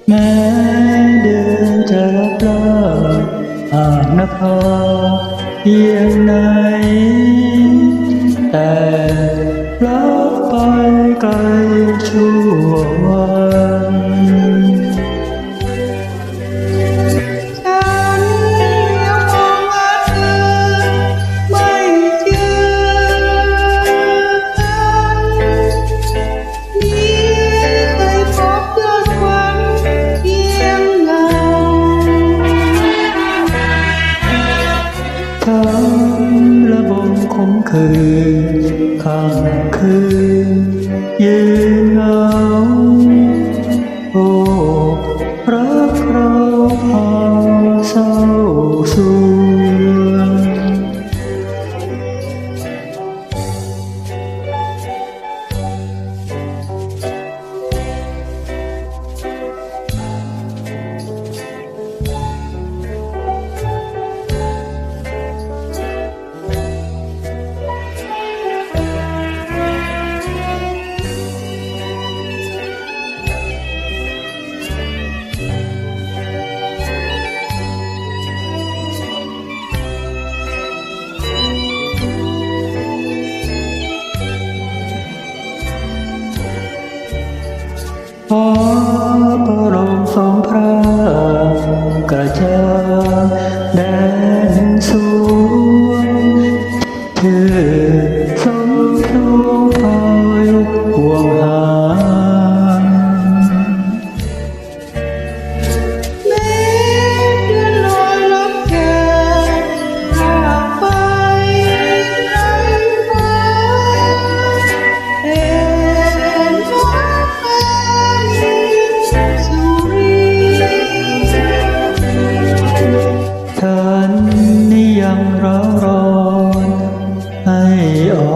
แม้เดือนจะลับลาห่างนภาเพียงไหนแต่รักไปไกลชั่ววันฉันยังมองหาเธอไม่เจอกันนี่เคยพบยอดฝันเพียงเงาทั้งระบมคมคืนข้างคืนยืนเหงาโอ้รักเราพาเศร้าสวงฟ้าประโลมสองพระกระจ่างแดนสวงเธอสมทบคอยห่วงหาแม้เดือนลอยลับแก่จากไปไร้ฟ้าเอ็นรักเป็นสุริฉันนี่ยังร้อนรอนให้อ่อ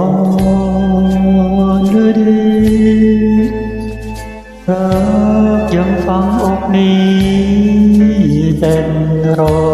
นด้วยดีรักยังฝังอกนี้เป็นรอย